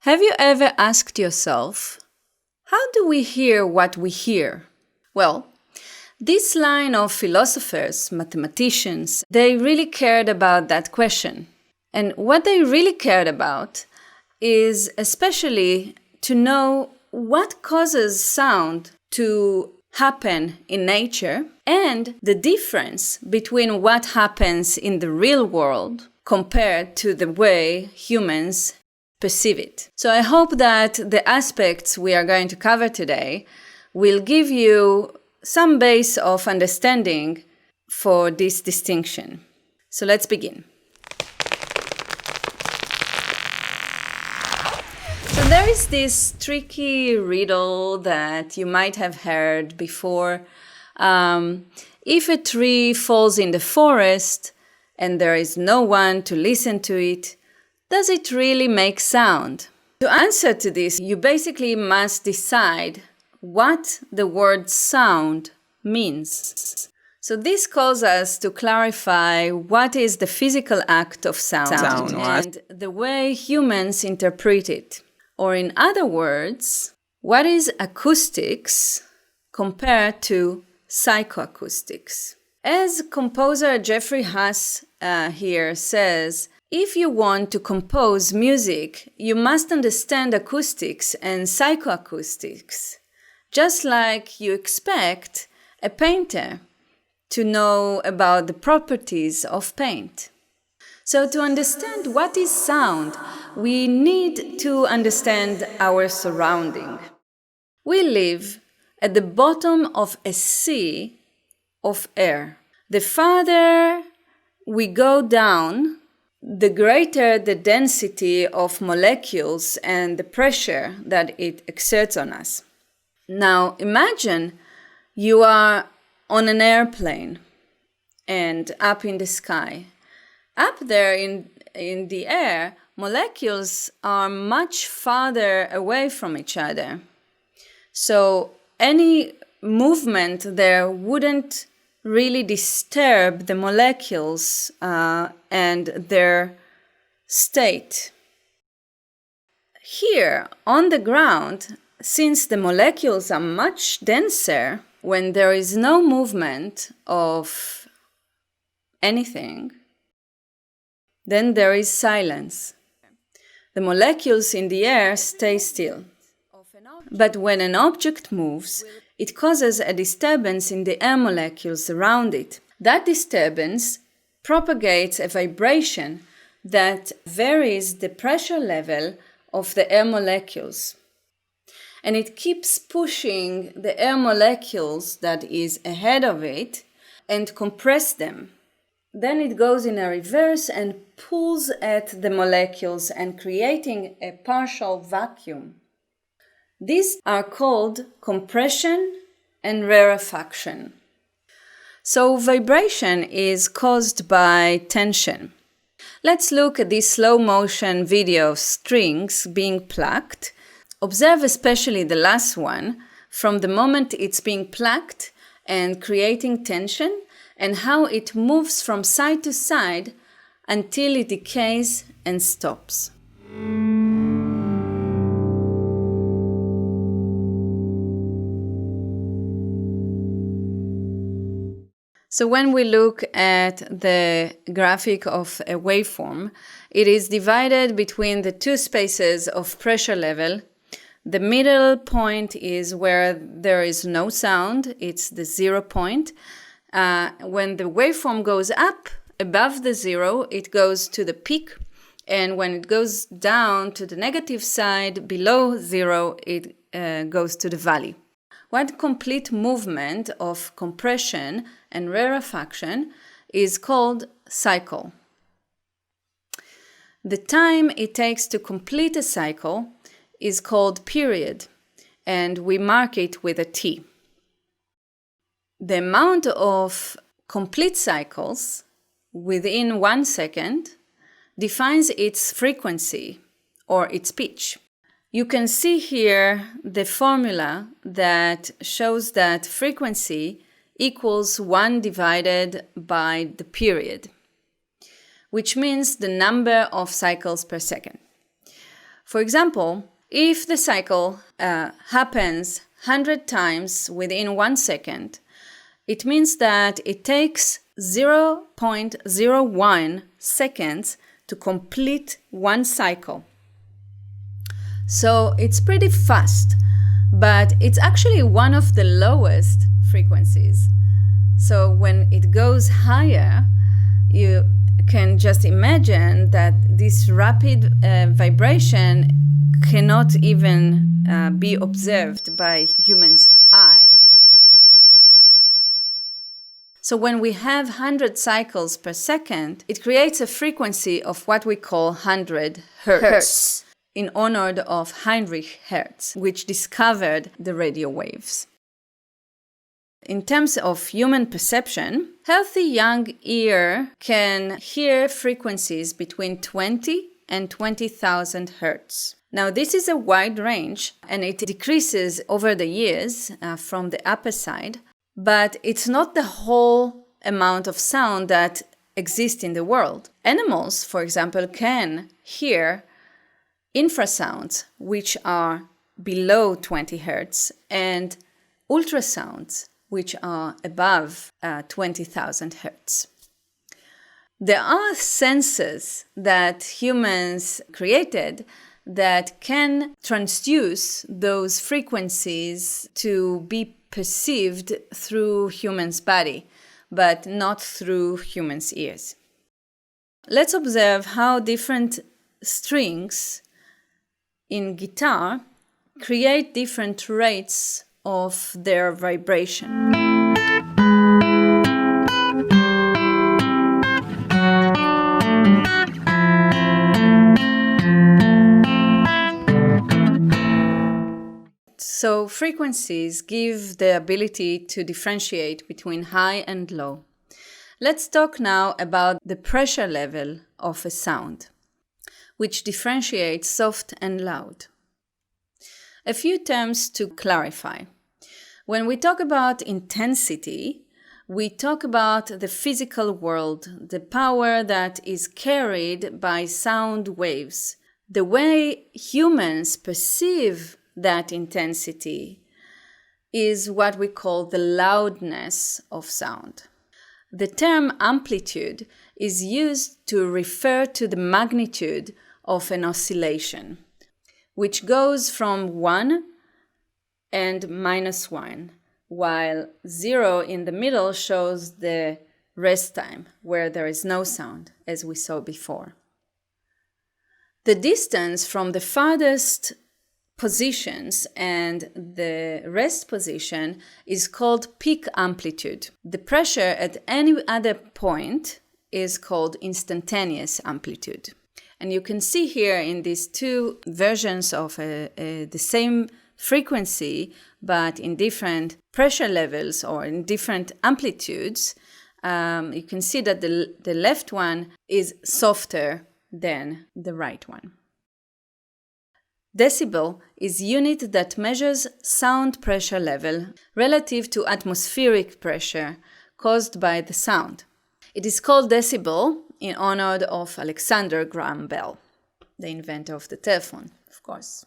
Have you ever asked yourself, how do we hear what we hear? Well, this line of philosophers, mathematicians, they really cared about that question. And what they really cared about is especially to know what causes sound to happen in nature and the difference between what happens in the real world compared to the way humans perceive it. So I hope that the aspects we are going to cover today will give you some base of understanding for this distinction. So let's begin. So there is this tricky riddle that you might have heard before. If a tree falls in the forest and there is no one to listen to it, does it really make sound? To answer to this, you basically must decide what the word sound means. So this calls us to clarify what is the physical act of sound and the way humans interpret it. Or in other words, what is acoustics compared to psychoacoustics? As composer Jeffrey Haas here says, if you want to compose music, you must understand acoustics and psychoacoustics, just like you expect a painter to know about the properties of paint. So to understand what is sound, we need to understand our surrounding. We live at the bottom of a sea of air. The farther we go down, the greater the density of molecules and the pressure that it exerts on us. Now imagine you are on an airplane and up in the sky. Up there in the air, molecules are much farther away from each other. So any movement there wouldn't really disturb the molecules and their state. Here on the ground, since the molecules are much denser, when there is no movement of anything, then there is silence. The molecules in the air stay still. But when an object moves, it causes a disturbance in the air molecules around it. That disturbance propagates a vibration that varies the pressure level of the air molecules. And it keeps pushing the air molecules that is ahead of it and compress them. Then it goes in a reverse and pulls at the molecules and creating a partial vacuum. These are called compression and rarefaction. So vibration is caused by tension. Let's look at this slow motion video of strings being plucked. Observe especially the last one from the moment it's being plucked and creating tension and how it moves from side to side until it decays and stops. So when we look at the graphic of a waveform, it is divided between the two spaces of pressure level. The middle point is where there is no sound, it's the 0 point. When the waveform goes up above the 0, it goes to the peak, and when it goes down to the negative side below 0, it goes to the valley. One complete movement of compression and rarefaction is called cycle. The time it takes to complete a cycle is called period, and we mark it with a T. The amount of complete cycles within 1 second defines its frequency or its pitch. You can see here the formula that shows that frequency equals 1 divided by the period, which means the number of cycles per second. For example, if the cycle happens 100 times within 1 second, it means that it takes 0.01 seconds to complete one cycle. So it's pretty fast, but it's actually one of the lowest frequencies. So when it goes higher, you can just imagine that this rapid vibration cannot even be observed by human's eye. So when we have 100 cycles per second, it creates a frequency of what we call 100 hertz, in honor of Heinrich Hertz, which discovered the radio waves. In terms of human perception, healthy young ear can hear frequencies between 20 and 20,000 hertz. Now, this is a wide range, and it decreases over the years from the upper side, but it's not the whole amount of sound that exists in the world. Animals, for example, can hear infrasounds, which are below 20 hertz, and ultrasounds, which are above 20,000 hertz. There are sensors that humans created that can transduce those frequencies to be perceived through humans' body, but not through humans' ears. Let's observe how different strings in guitar create different rates of their vibration. So frequencies give the ability to differentiate between high and low. Let's talk now about the pressure level of a sound, which differentiates soft and loud. A few terms to clarify. When we talk about intensity, we talk about the physical world, the power that is carried by sound waves. The way humans perceive that intensity is what we call the loudness of sound. The term amplitude is used to refer to the magnitude of an oscillation, which goes from 1 and -1, while 0 in the middle shows the rest time, where there is no sound, as we saw before. The distance from the farthest positions and the rest position is called peak amplitude. The pressure at any other point is called instantaneous amplitude. And you can see here in these two versions of the same frequency, but in different pressure levels or in different amplitudes, you can see that the left one is softer than the right one. Decibel is unit that measures sound pressure level relative to atmospheric pressure caused by the sound. It is called decibel in honor of Alexander Graham Bell, the inventor of the telephone, of course.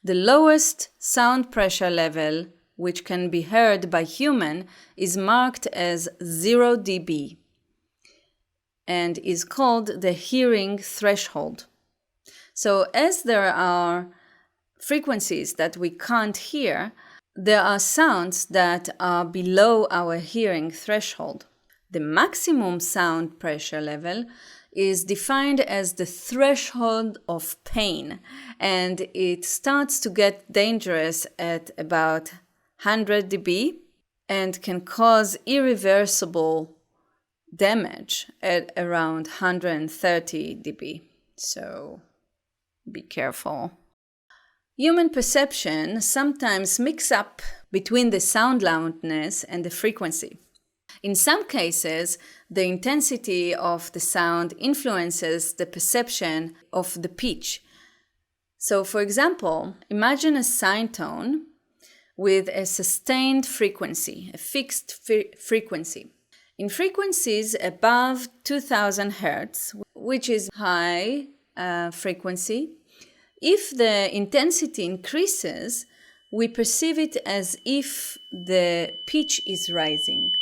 The lowest sound pressure level, which can be heard by human, is marked as 0 dB and is called the hearing threshold. So as there are frequencies that we can't hear, there are sounds that are below our hearing threshold. The maximum sound pressure level is defined as the threshold of pain, and it starts to get dangerous at about 100 dB and can cause irreversible damage at around 130 dB. So be careful. Human perception sometimes mix up between the sound loudness and the frequency. In some cases, the intensity of the sound influences the perception of the pitch. So, for example, imagine a sine tone with a sustained frequency, a fixed frequency. In frequencies above 2000 Hz, which is high frequency, If the intensity increases, we perceive it as if the pitch is rising.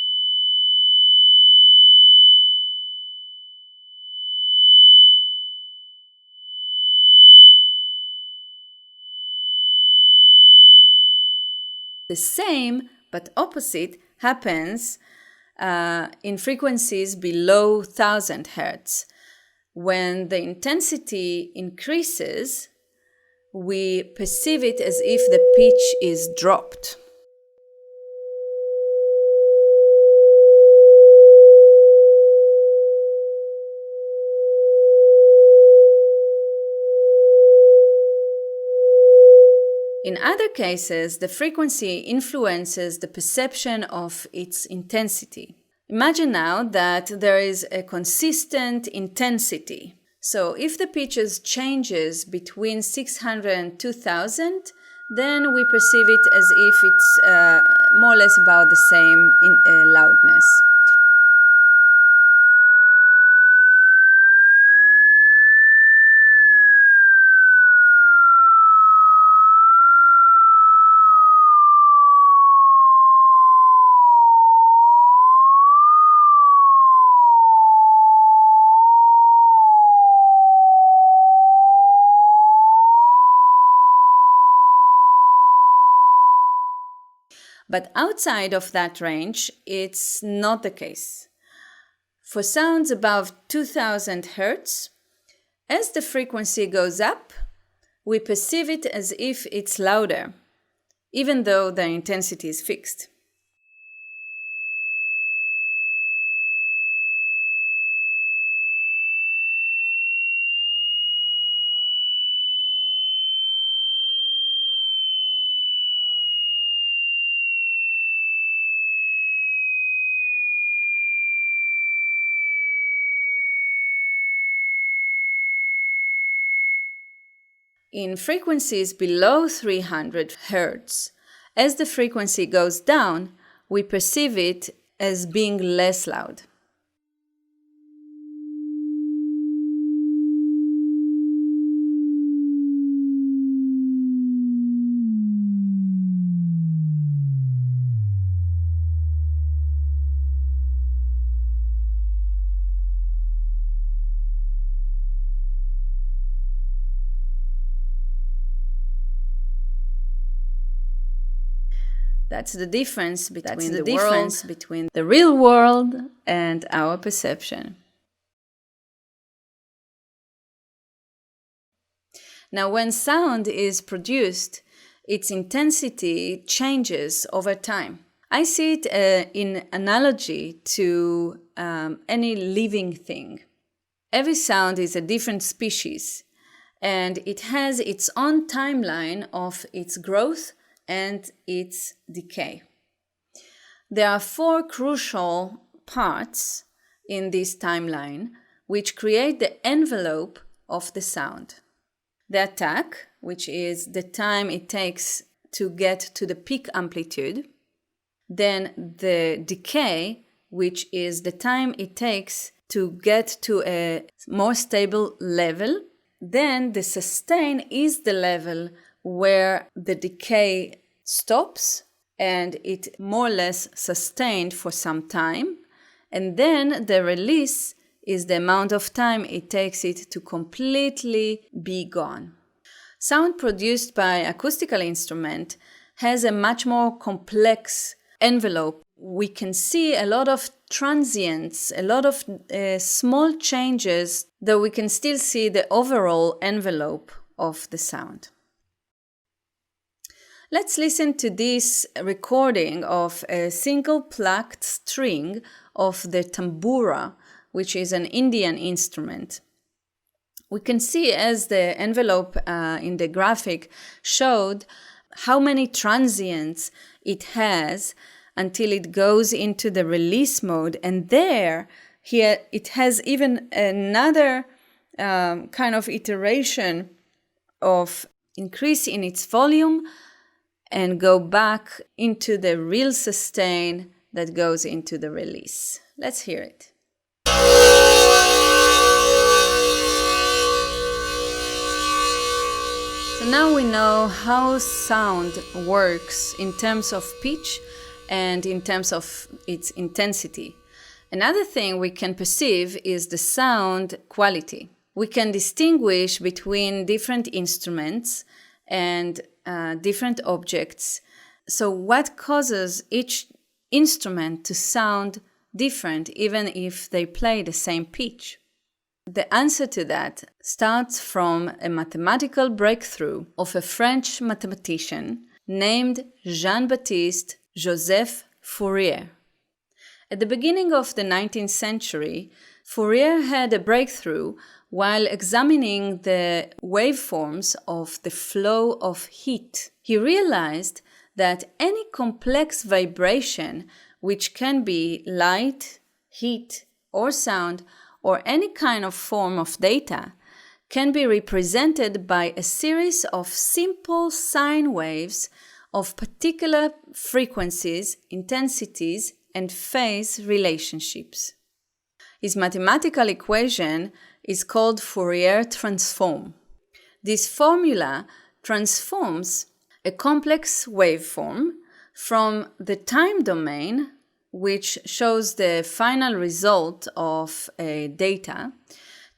The same but opposite happens in frequencies below 1000 Hz. When the intensity increases, we perceive it as if the pitch is dropped. In other cases, the frequency influences the perception of its intensity. Imagine now that there is a consistent intensity. So if the pitches changes between 600 and 2000, then we perceive it as if it's more or less about the same loudness. But outside of that range, it's not the case. For sounds above 2000 Hz, as the frequency goes up, we perceive it as if it's louder, even though the intensity is fixed. In frequencies below 300 Hz, as the frequency goes down, we perceive it as being less loud. That's the difference between the real world and our perception. Now, when sound is produced, its intensity changes over time. I see it in analogy to any living thing. Every sound is a different species, and it has its own timeline of its growth and its decay. There are 4 crucial parts in this timeline which create the envelope of the sound. The attack, which is the time it takes to get to the peak amplitude. Then the decay, which is the time it takes to get to a more stable level. Then the sustain is the level where the decay stops and it more or less sustained for some time. And then the release is the amount of time it takes it to completely be gone. Sound produced by acoustical instrument has a much more complex envelope. We can see a lot of transients, a lot of small changes, though we can still see the overall envelope of the sound. Let's listen to this recording of a single plucked string of the tambura, which is an Indian instrument. We can see as the envelope in the graphic showed how many transients it has until it goes into the release mode. And there, here it has even another kind of iteration of increase in its volume and go back into the real sustain that goes into the release. Let's hear it. So now we know how sound works in terms of pitch and in terms of its intensity. Another thing we can perceive is the sound quality. We can distinguish between different instruments and different objects. So what causes each instrument to sound different even if they play the same pitch? The answer to that starts from a mathematical breakthrough of a French mathematician named Jean-Baptiste Joseph Fourier. At the beginning of the 19th century, Fourier had a breakthrough while examining the waveforms of the flow of heat. He realized that any complex vibration, which can be light, heat, or sound, or any kind of form of data, can be represented by a series of simple sine waves of particular frequencies, intensities, and phase relationships. His mathematical equation is called Fourier transform. This formula transforms a complex waveform from the time domain, which shows the final result of a data,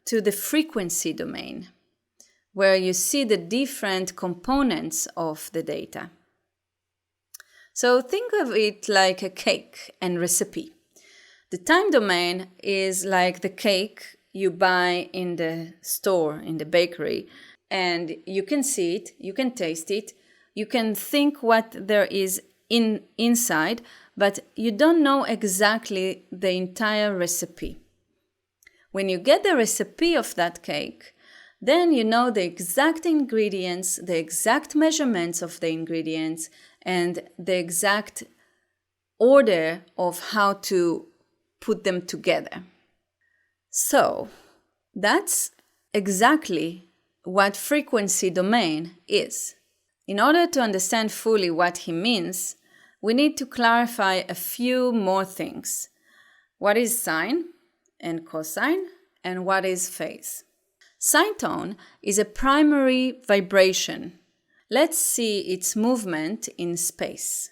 to the frequency domain, where you see the different components of the data. So think of it like a cake and recipe. The time domain is like the cake you buy in the store, in the bakery, and you can see it, you can taste it, you can think what there is inside, but you don't know exactly the entire recipe. When you get the recipe of that cake, then you know the exact ingredients, the exact measurements of the ingredients, and the exact order of how to put them together. So, that's exactly what frequency domain is. In order to understand fully what he means, we need to clarify a few more things. What is sine and cosine, and what is phase? Sine tone is a primary vibration. Let's see its movement in space.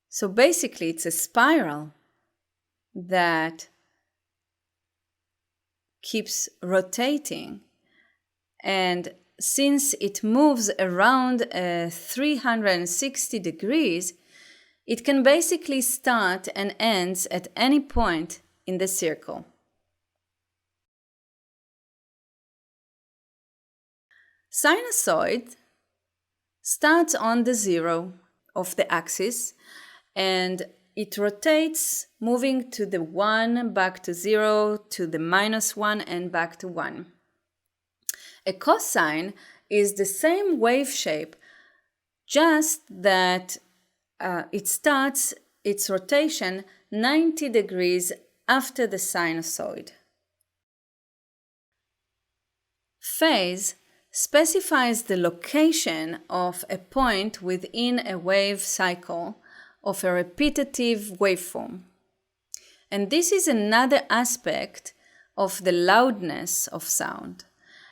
So basically, it's a spiral that keeps rotating, and since it moves around 360 degrees, it can basically start and ends at any point in the circle. Sinusoid starts on the zero of the axis and it rotates, moving to the 1, back to 0, to the -1, and back to 1. A cosine is the same wave shape, just that it starts its rotation 90 degrees after the sinusoid. Phase specifies the location of a point within a wave cycle of a repetitive waveform. And this is another aspect of the loudness of sound,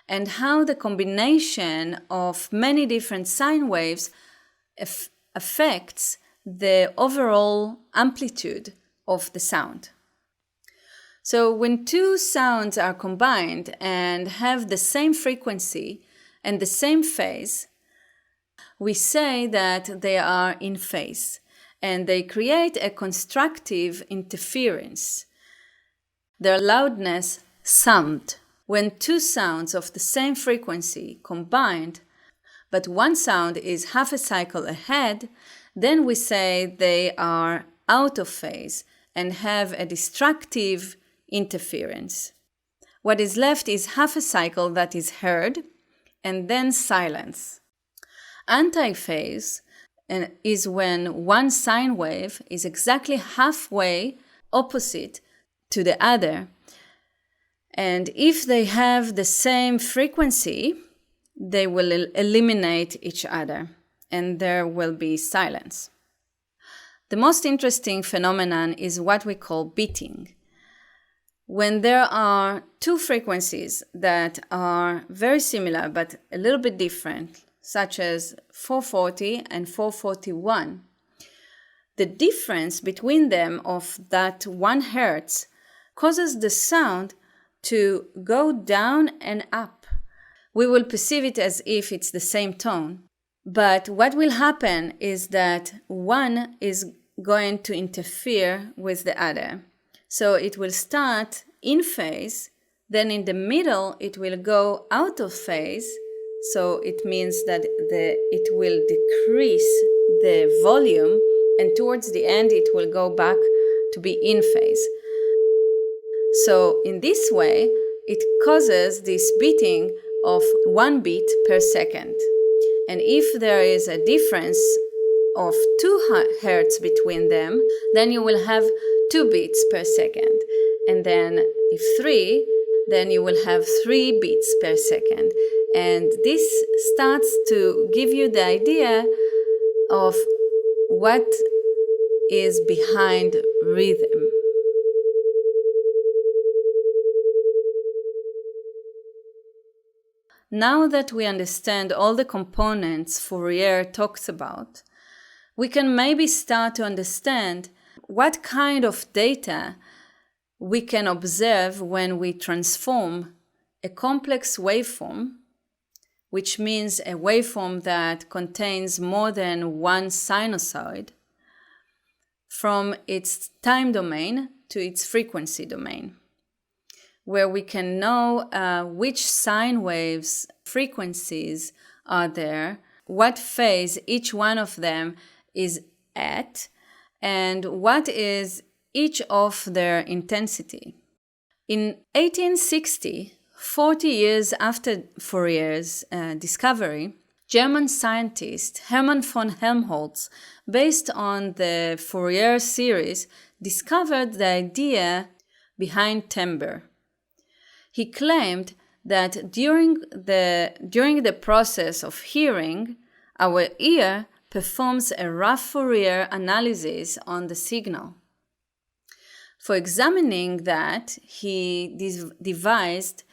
and how the combination of many different sine waves affects the overall amplitude of the sound. So when two sounds are combined and have the same frequency and the same phase, we say that they are in phase, and they create a constructive interference. Their loudness summed. When two sounds of the same frequency combined, but one sound is half a cycle ahead, then we say they are out of phase and have a destructive interference. What is left is half a cycle that is heard, and then silence. Antiphase is when one sine wave is exactly halfway opposite to the other, and if they have the same frequency, they will eliminate each other, and there will be silence. The most interesting phenomenon is what we call beating. When there are two frequencies that are very similar but a little bit different, such as 440 and 441, the difference between them of that 1 hertz causes the sound to go down and up. We will perceive it as if it's the same tone, but what will happen is that one is going to interfere with the other. So it will start in phase, then in the middle it will go out of phase, so it means that it will decrease the volume, and towards the end it will go back to be in phase. So in this way, it causes this beating of 1 beat per second. And if there is a difference of 2 hertz between them, then you will have 2 beats per second. And then if 3, then you will have 3 beats per second. And this starts to give you the idea of what is behind rhythm. Now that we understand all the components Fourier talks about, we can maybe start to understand what kind of data we can observe when we transform a complex waveform, which means a waveform that contains more than one sinusoid, from its time domain to its frequency domain, where we can know which sine waves frequencies are there, what phase each one of them is at, and what is each of their intensity. In 1860, 40 years after Fourier's discovery, German scientist Hermann von Helmholtz, based on the Fourier series, discovered the idea behind timbre. He claimed that during the process of hearing, our ear performs a rough Fourier analysis on the signal. For examining that, he devised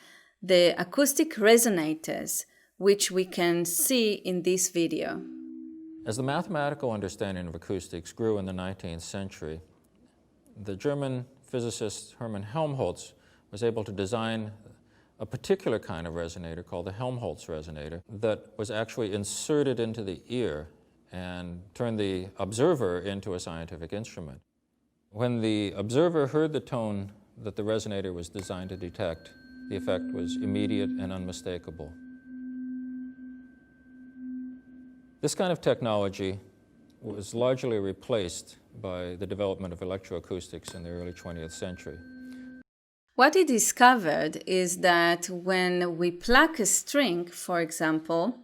the acoustic resonators, which we can see in this video. As the mathematical understanding of acoustics grew in the 19th century, the German physicist Hermann Helmholtz was able to design a particular kind of resonator called the Helmholtz resonator that was actually inserted into the ear and turned the observer into a scientific instrument. When the observer heard the tone that the resonator was designed to detect, the effect was immediate and unmistakable. This kind of technology was largely replaced by the development of electroacoustics in the early 20th century. What he discovered is that when we pluck a string, for example,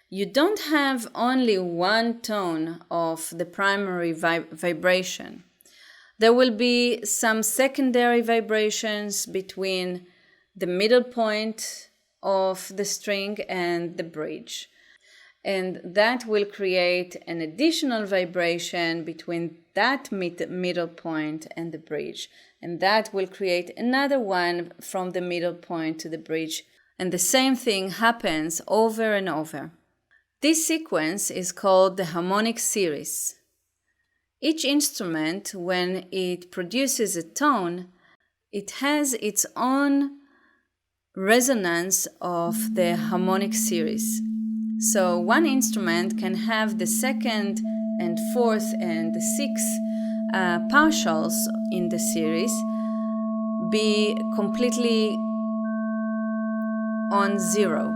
you don't have only one tone of the primary vibration. There will be some secondary vibrations between the middle point of the string and the bridge. And that will create an additional vibration between that middle point and the bridge. And that will create another one from the middle point to the bridge. And the same thing happens over and over. This sequence is called the harmonic series. Each instrument, when it produces a tone, it has its own resonance of the harmonic series. So one instrument can have the second and fourth and the sixth partials in the series be completely on zero.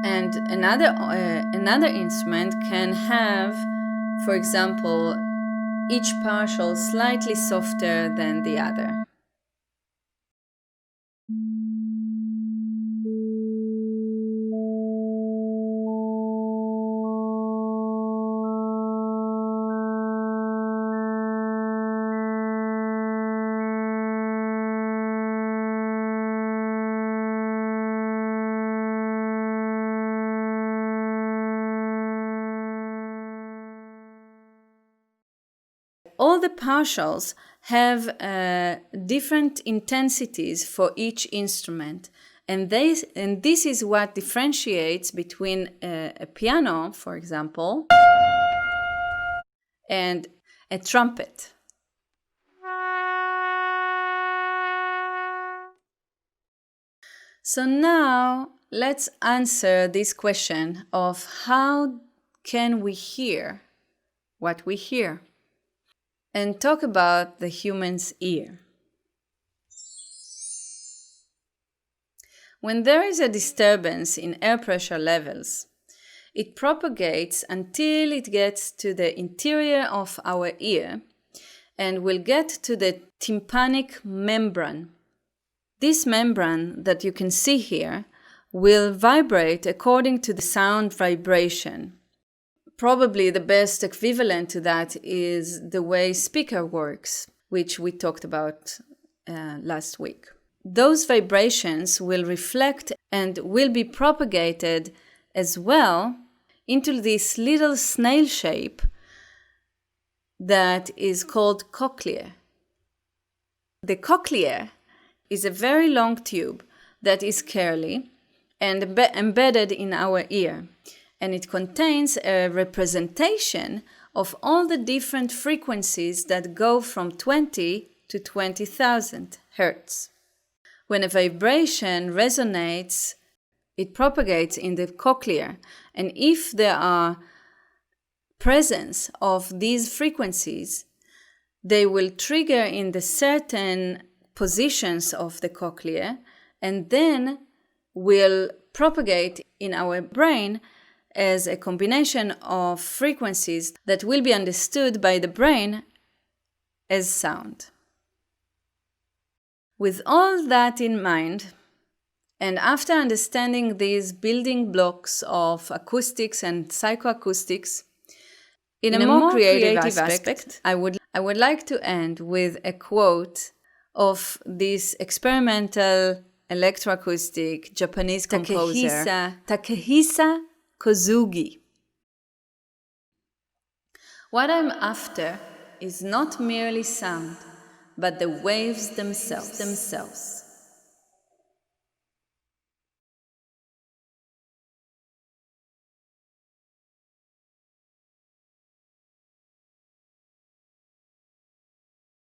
And another instrument can have, for example, each partial slightly softer than the other. all the partials have different intensities for each instrument. And this is what differentiates between a piano, for example, and a trumpet. So now let's answer this question of how can we hear what we hear, and talk about the human's ear. When there is a disturbance in air pressure levels, it propagates until it gets to the interior of our ear and will get to the tympanic membrane. This membrane that you can see here will vibrate according to the sound vibration. Probably the best equivalent to that is the way speaker works, which we talked about last week. Those vibrations will reflect and will be propagated as well into this little snail shape that is called cochlea. The cochlea is a very long tube that is curly and embedded in our ear, and it contains a representation of all the different frequencies that go from 20 to 20,000 hertz. When a vibration resonates, it propagates in the cochlea, and if there are presence of these frequencies, they will trigger in the certain positions of the cochlea and then will propagate in our brain as a combination of frequencies that will be understood by the brain as sound. With all that in mind, and after understanding these building blocks of acoustics and psychoacoustics, in a more creative aspect, I would like to end with a quote of this experimental electroacoustic Japanese composer, Takehisa Kozugi. What I'm after is not merely sound, but the waves themselves.